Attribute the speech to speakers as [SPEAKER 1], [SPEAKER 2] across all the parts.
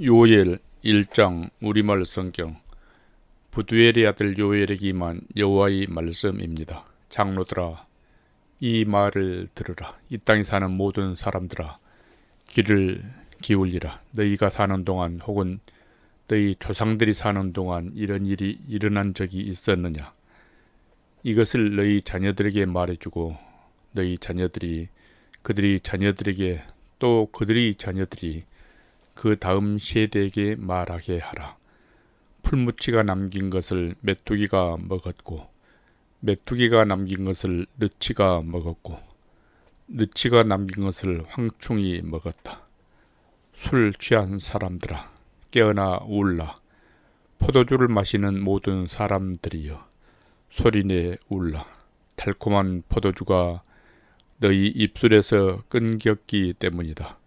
[SPEAKER 1] 요엘 1장 우리말 성경. 부두엘의 아들 요엘에게 임한 여호와의 말씀입니다. 장로들아, 이 말을 들으라. 이 땅에 사는 모든 사람들아, 귀를 기울이라. 너희가 사는 동안 혹은 너희 조상들이 사는 동안 이런 일이 일어난 적이 있었느냐? 이것을 너희 자녀들에게 말해주고 너희 자녀들이 그들이 자녀들에게 또 그들의 자녀들이 그 다음 세대에게 말하게 하라. 풀무치가 남긴 것을 메뚜기가 먹었고 메뚜기가 남긴 것을 느치가 먹었고 느치가 남긴 것을 황충이 먹었다. 술 취한 사람들아, 깨어나 울라. 포도주를 마시는 모든 사람들이여, 소리내 울라. 달콤한 포도주가 너희 입술에서 끊겼기 때문이다.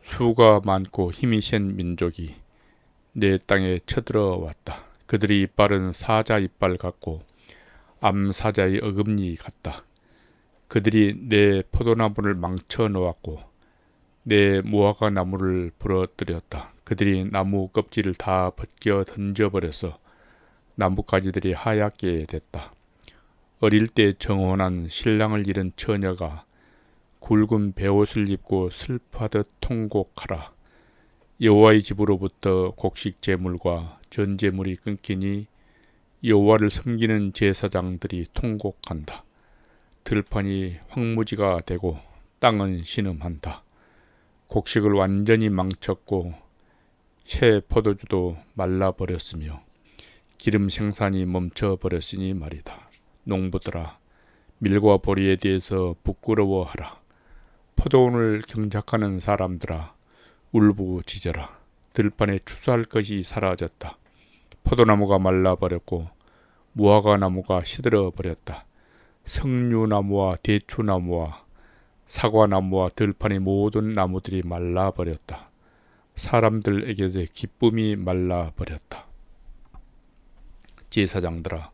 [SPEAKER 1] 수가 많고 힘이 센 민족이 내 땅에 쳐들어왔다. 그들의 이빨은 사자 이빨 같고 암사자의 어금니 같다. 그들이 내 포도나무를 망쳐 놓았고 내 무화과 나무를 부러뜨렸다. 그들이 나무 껍질을 다 벗겨 던져버려서 나뭇가지들이 하얗게 됐다. 어릴 때 정혼한 신랑을 잃은 처녀가 굵은 베옷을 입고 슬퍼하듯 통곡하라. 여호와의 집으로부터 곡식 제물과 전제물이 끊기니 여호와를 섬기는 제사장들이 통곡한다. 들판이 황무지가 되고 땅은 신음한다. 곡식을 완전히 망쳤고 새 포도주도 말라버렸으며 기름 생산이 멈춰버렸으니 말이다. 농부들아, 밀과 보리에 대해서 부끄러워하라. 포도원을 경작하는 사람들아, 울부짖어라. 들판에 추수할 것이 사라졌다. 포도나무가 말라버렸고 무화과 나무가 시들어버렸다. 석류나무와 대추나무와 사과나무와 들판의 모든 나무들이 말라버렸다. 사람들에게서 기쁨이 말라버렸다. 제사장들아,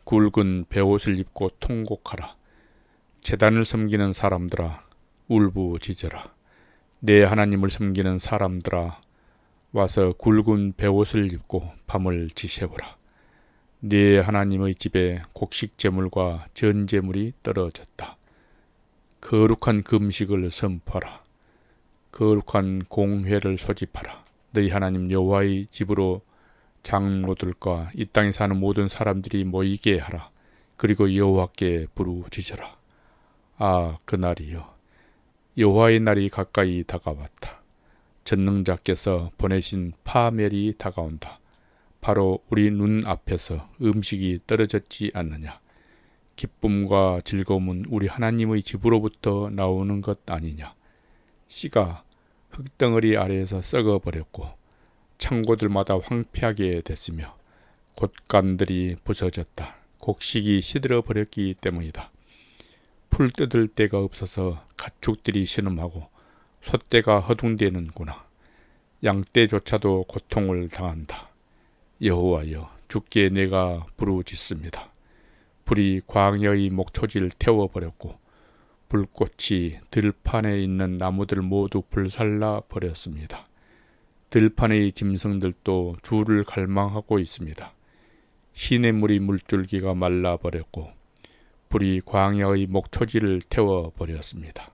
[SPEAKER 1] 굵은 베옷을 입고 통곡하라. 제단을 섬기는 사람들아, 울부짖어라. 내 하나님을 섬기는 사람들아, 와서 굵은 베옷을 입고 밤을 지새우라. 네 하나님의 집에 곡식 제물과 전 제물이 떨어졌다. 거룩한 금식을 선포하라. 거룩한 공회를 소집하라. 너희 하나님 여호와의 집으로 장로들과 이 땅에 사는 모든 사람들이 모이게 하라. 그리고 여호와께 부르짖어라. 아, 그날이여, 여호와의 날이 가까이 다가왔다. 전능자께서 보내신 파멸이 다가온다. 바로 우리 눈 앞에서 음식이 떨어졌지 않느냐. 기쁨과 즐거움은 우리 하나님의 집으로부터 나오는 것 아니냐. 씨가 흙덩어리 아래에서 썩어버렸고 창고들마다 황폐하게 됐으며 곶감들이 부서졌다. 곡식이 시들어버렸기 때문이다. 풀 뜯을 데가 없어서 가축들이 신음하고 소떼가 허둥대는구나. 양떼조차도 고통을 당한다. 여호와여, 주께 내가 부르짖습니다. 불이 광야의 목초지를 태워버렸고 불꽃이 들판에 있는 나무들 모두 불살라 버렸습니다. 들판의 짐승들도 주를 갈망하고 있습니다. 시냇물이 물줄기가 말라버렸고 불이 광야의 목초지를 태워버렸습니다.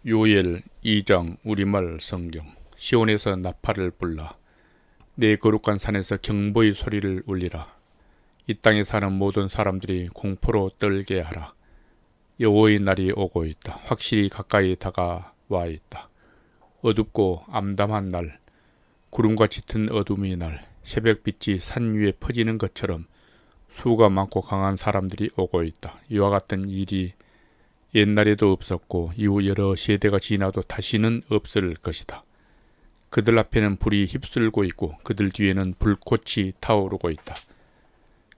[SPEAKER 1] 요엘 2장 우리말 성경. 시온에서 나팔을 불라. 내 거룩한 산에서 경보의 소리를 울리라. 이 땅에 사는 모든 사람들이 공포로 떨게 하라. 여호와의 날이 오고 있다. 확실히 가까이 다가와 있다. 어둡고 암담한 날, 구름과 짙은 어둠의 날, 새벽빛이 산 위에 퍼지는 것처럼 수가 많고 강한 사람들이 오고 있다. 이와 같은 일이 옛날에도 없었고 이후 여러 세대가 지나도 다시는 없을 것이다. 그들 앞에는 불이 휩쓸고 있고 그들 뒤에는 불꽃이 타오르고 있다.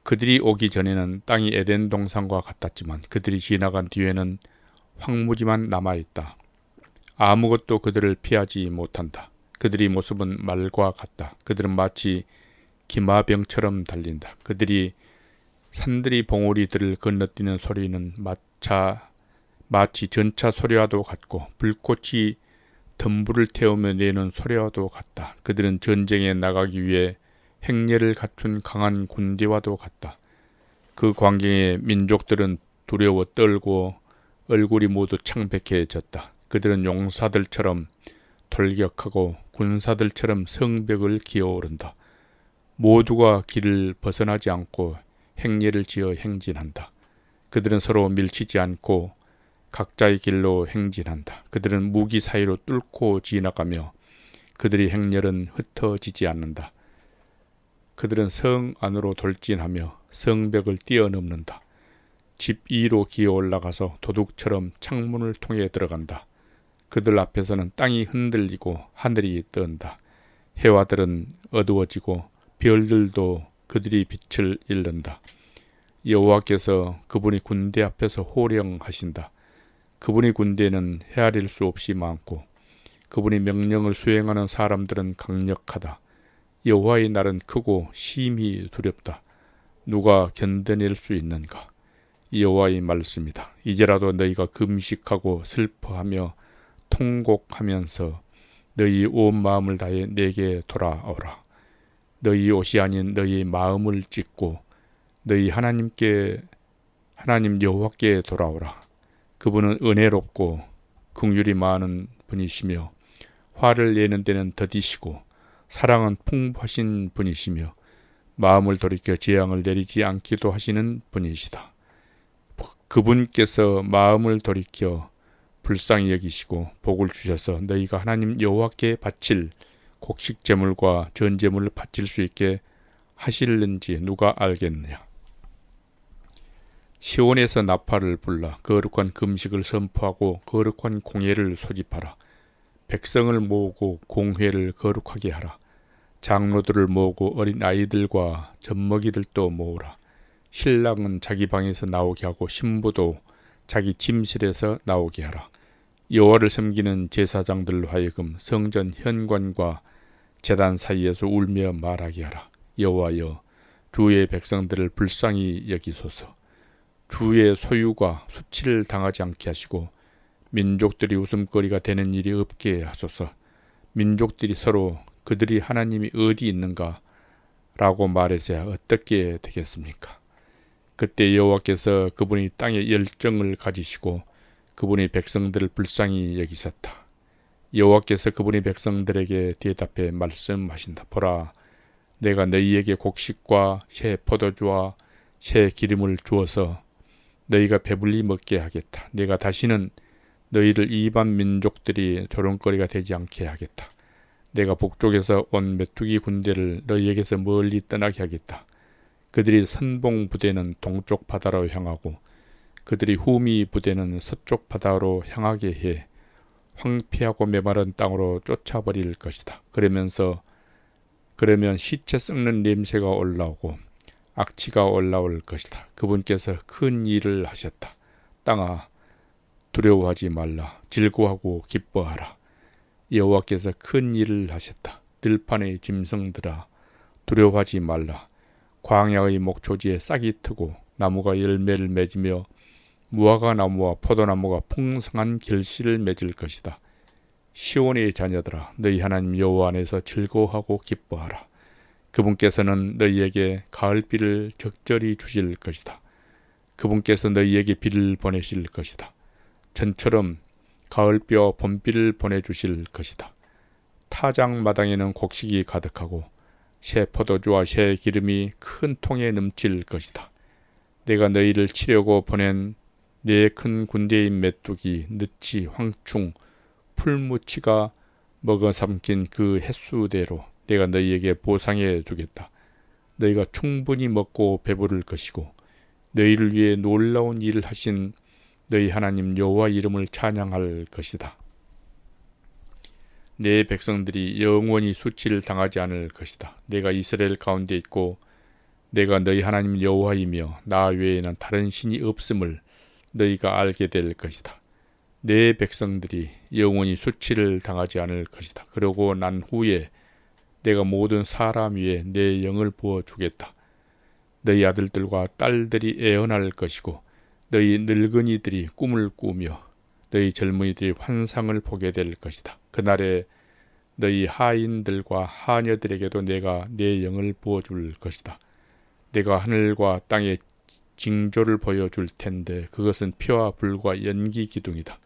[SPEAKER 1] 그들이 오기 전에는 땅이 에덴 동산과 같았지만 그들이 지나간 뒤에는 황무지만 남아있다. 아무것도 그들을 피하지 못한다. 그들의 모습은 말과 같다. 그들은 마치 기마병처럼 달린다. 그들이 산들이 봉우리들을 건너뛰는 소리는 마치 전차 소리와도 같고 불꽃이 덤불을 태우며 내는 소리와도 같다. 그들은 전쟁에 나가기 위해 행렬을 갖춘 강한 군대와도 같다. 그 광경에 민족들은 두려워 떨고 얼굴이 모두 창백해졌다. 그들은 용사들처럼 돌격하고 군사들처럼 성벽을 기어오른다. 모두가 길을 벗어나지 않고 행렬을 지어 행진한다. 그들은 서로 밀치지 않고 각자의 길로 행진한다. 그들은 무기 사이로 뚫고 지나가며 그들의 행렬은 흩어지지 않는다. 그들은 성 안으로 돌진하며 성벽을 뛰어넘는다. 집 위로 기어 올라가서 도둑처럼 창문을 통해 들어간다. 그들 앞에서는 땅이 흔들리고 하늘이 뜬다. 해와들은 어두워지고 별들도 그들이 빛을 잃는다. 여호와께서 그분이 군대 앞에서 호령하신다. 그분의 군대는 헤아릴 수 없이 많고 그분의 명령을 수행하는 사람들은 강력하다. 여호와의 날은 크고 심히 두렵다. 누가 견뎌낼 수 있는가? 여호와의 말씀이다. 이제라도 너희가 금식하고 슬퍼하며 통곡하면서 너희 온 마음을 다해 내게 돌아오라. 너희 옷이 아닌 너희 마음을 찢고 너희 하나님 여호와께 돌아오라. 그분은 은혜롭고 긍휼이 많은 분이시며 화를 내는 데는 더디시고 사랑은 풍부하신 분이시며 마음을 돌이켜 재앙을 내리지 않기도 하시는 분이시다. 그분께서 마음을 돌이켜 불쌍히 여기시고 복을 주셔서 너희가 하나님 여호와께 바칠 곡식 제물과 전 제물을 바칠 수 있게 하실는지 누가 알겠느냐. 시온에서 나팔을 불러 거룩한 금식을 선포하고 거룩한 공회를 소집하라. 백성을 모으고 공회를 거룩하게 하라. 장로들을 모으고 어린 아이들과 젖먹이들도 모으라. 신랑은 자기 방에서 나오게 하고 신부도 자기 침실에서 나오게 하라. 여호와를 섬기는 제사장들로 하여금 성전 현관과 제단 사이에서 울며 말하게 하라. 여호와여, 주의 백성들을 불쌍히 여기소서. 주의 소유가 수치를 당하지 않게 하시고 민족들이 웃음거리가 되는 일이 없게 하소서. 민족들이 서로 그들이 하나님이 어디 있는가 라고 말해서야 어떻게 되겠습니까? 그때 여호와께서 그분이 땅에 열정을 가지시고 그분이 백성들을 불쌍히 여기셨다. 여호와께서 그분이 백성들에게 대답해 말씀하신다. 보라, 내가 너희에게 곡식과 새 포도주와 새 기름을 주어서 너희가 배불리 먹게 하겠다. 내가 다시는 너희를 이방 민족들이 조롱거리가 되지 않게 하겠다. 내가 북쪽에서 온 메뚜기 군대를 너희에게서 멀리 떠나게 하겠다. 그들이 선봉 부대는 동쪽 바다로 향하고 그들이 후미 부대는 서쪽 바다로 향하게 해 황폐하고 메마른 땅으로 쫓아버릴 것이다. 그러면 시체 썩는 냄새가 올라오고 악취가 올라올 것이다. 그분께서 큰 일을 하셨다. 땅아, 두려워하지 말라. 즐거워하고 기뻐하라. 여호와께서 큰 일을 하셨다. 들판의 짐승들아, 두려워하지 말라. 광야의 목초지에 싹이 트고 나무가 열매를 맺으며 무화과 나무와 포도나무가 풍성한 결실을 맺을 것이다. 시온의 자녀들아, 너희 하나님 여호와 안에서 즐거워하고 기뻐하라. 그분께서는 너희에게 가을비를 적절히 주실 것이다. 그분께서 너희에게 비를 보내실 것이다. 전처럼 가을비와 봄비를 보내주실 것이다. 타작마당에는 곡식이 가득하고 새 포도주와 새 기름이 큰 통에 넘칠 것이다. 내가 너희를 치려고 보낸 네 큰 군대인 메뚜기, 느치, 황충, 풀무치가 먹어 삼킨 그 횟수대로 내가 너희에게 보상해 주겠다. 너희가 충분히 먹고 배부를 것이고 너희를 위해 놀라운 일을 하신 너희 하나님 여호와 이름을 찬양할 것이다. 내 백성들이 영원히 수치를 당하지 않을 것이다. 내가 이스라엘 가운데 있고 내가 너희 하나님 여호와이며 나 외에는 다른 신이 없음을 너희가 알게 될 것이다. 내 백성들이 영원히 수치를 당하지 않을 것이다. 그러고 난 후에 내가 모든 사람 위에 내 영을 부어주겠다. 너희 아들들과 딸들이 애언할 것이고 너희 늙은이들이 꿈을 꾸며 너희 젊은이들이 환상을 보게 될 것이다. 그날에 너희 하인들과 하녀들에게도 내가 내 영을 부어줄 것이다. 내가 하늘과 땅의 징조를 보여줄 텐데 그것은 피와 불과 연기 기둥이다.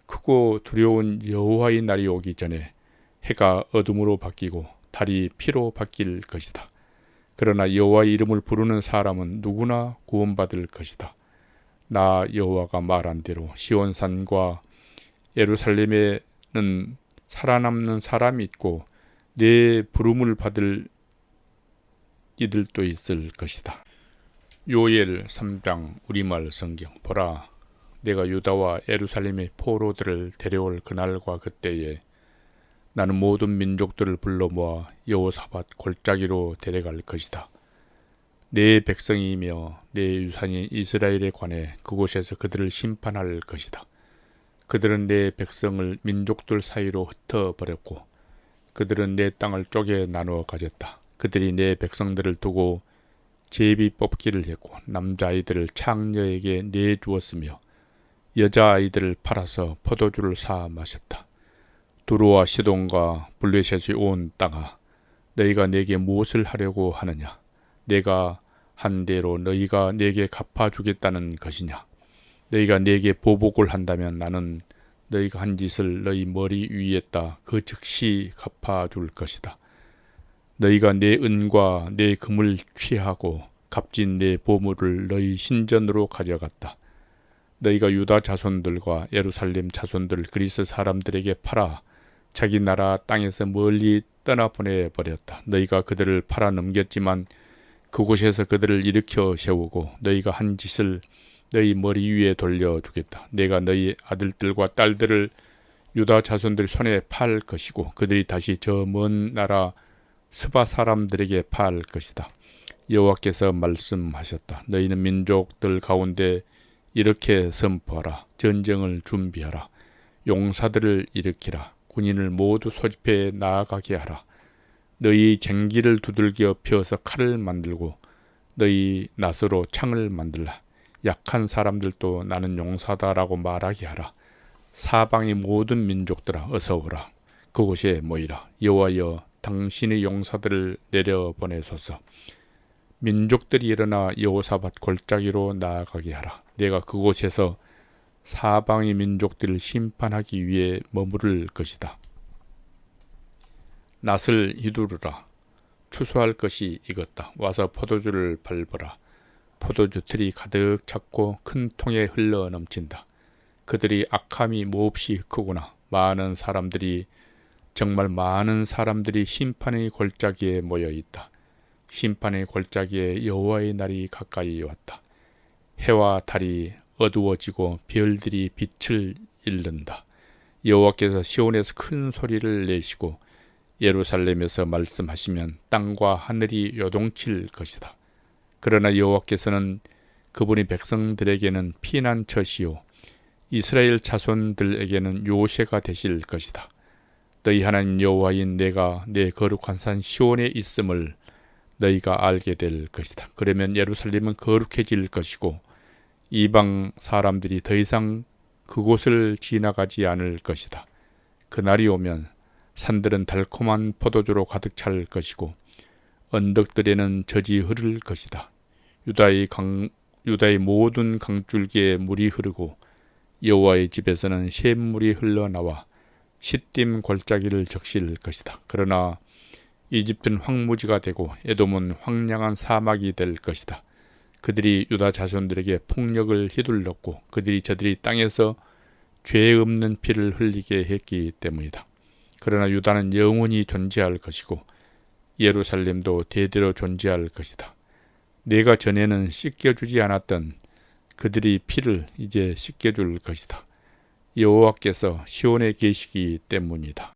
[SPEAKER 1] 크고 두려운 여호와의 날이 오기 전에 해가 어둠으로 바뀌고 달이 피로 바뀔 것이다. 그러나 여호와의 이름을 부르는 사람은 누구나 구원받을 것이다. 나 여호와가 말한 대로 시온산과 예루살렘에는 살아남는 사람이 있고 내 부름을 받을 이들도 있을 것이다. 요엘 3장 우리말 성경. 보라, 내가 유다와 예루살렘의 포로들을 데려올 그날과 그때에 나는 모든 민족들을 불러 모아 여호사밧 골짜기로 데려갈 것이다. 내 백성이며 내 유산인 이스라엘에 관해 그곳에서 그들을 심판할 것이다. 그들은 내 백성을 민족들 사이로 흩어버렸고 그들은 내 땅을 쪼개 나누어 가졌다. 그들이 내 백성들을 두고 제비 뽑기를 했고 남자아이들을 창녀에게 내주었으며 여자아이들을 팔아서 포도주를 사 마셨다. 두로와 시돈과 블레셋이 온 땅아, 너희가 내게 무엇을 하려고 하느냐? 내가 한 대로 너희가 내게 갚아주겠다는 것이냐? 너희가 내게 보복을 한다면 나는 너희가 한 짓을 너희 머리 위에다 그 즉시 갚아줄 것이다. 너희가 내 은과 내 금을 취하고 값진 내 보물을 너희 신전으로 가져갔다. 너희가 유다 자손들과 예루살렘 자손들 그리스 사람들에게 팔아 자기 나라 땅에서 멀리 떠나보내버렸다. 너희가 그들을 팔아 넘겼지만 그곳에서 그들을 일으켜 세우고 너희가 한 짓을 너희 머리 위에 돌려주겠다. 내가 너희 아들들과 딸들을 유다 자손들 손에 팔 것이고 그들이 다시 저 먼 나라 스바 사람들에게 팔 것이다. 여호와께서 말씀하셨다. 너희는 민족들 가운데 이렇게 선포하라. 전쟁을 준비하라. 용사들을 일으키라. 군인을 모두 소집해 나아가게 하라. 너희 쟁기를 두들겨 펴서 칼을 만들고 너희 낫으로 창을 만들라. 약한 사람들도 나는 용사다라고 말하게 하라. 사방의 모든 민족들아 어서 오라. 그곳에 모이라. 여호와여 당신의 용사들을 내려보내소서. 민족들이 일어나 여호사밧 골짜기로 나아가게 하라. 내가 그곳에서 사방의 민족들을 심판하기 위해 머무를 것이다. 낫을 휘두르라. 추수할 것이 익었다. 와서 포도주를 밟으라. 포도주 틀이 가득 찼고 큰 통에 흘러 넘친다. 그들이 악함이 몹시 크구나. 정말 많은 사람들이 심판의 골짜기에 모여 있다. 심판의 골짜기에 여호와의 날이 가까이 왔다. 해와 달이 어두워지고 별들이 빛을 잃는다. 여호와께서 시온에서 큰 소리를 내시고 예루살렘에서 말씀하시면 땅과 하늘이 요동칠 것이다. 그러나 여호와께서는 그분의 백성들에게는 피난처시요 이스라엘 자손들에게는 요새가 되실 것이다. 너희 하나님 여호와인 내가 내 거룩한 산 시온에 있음을 너희가 알게 될 것이다. 그러면 예루살렘은 거룩해질 것이고 이방 사람들이 더 이상 그곳을 지나가지 않을 것이다. 그날이 오면 산들은 달콤한 포도주로 가득 찰 것이고 언덕들에는 젖이 흐를 것이다. 유다의 모든 강줄기에 물이 흐르고 여호와의 집에서는 샘물이 흘러나와 시딤 골짜기를 적실 것이다. 그러나 이집트는 황무지가 되고 에돔은 황량한 사막이 될 것이다. 그들이 유다 자손들에게 폭력을 휘둘렀고 저들이 땅에서 죄 없는 피를 흘리게 했기 때문이다. 그러나 유다는 영원히 존재할 것이고 예루살렘도 대대로 존재할 것이다. 내가 전에는 씻겨주지 않았던 그들의 피를 이제 씻겨줄 것이다. 여호와께서 시온에 계시기 때문이다.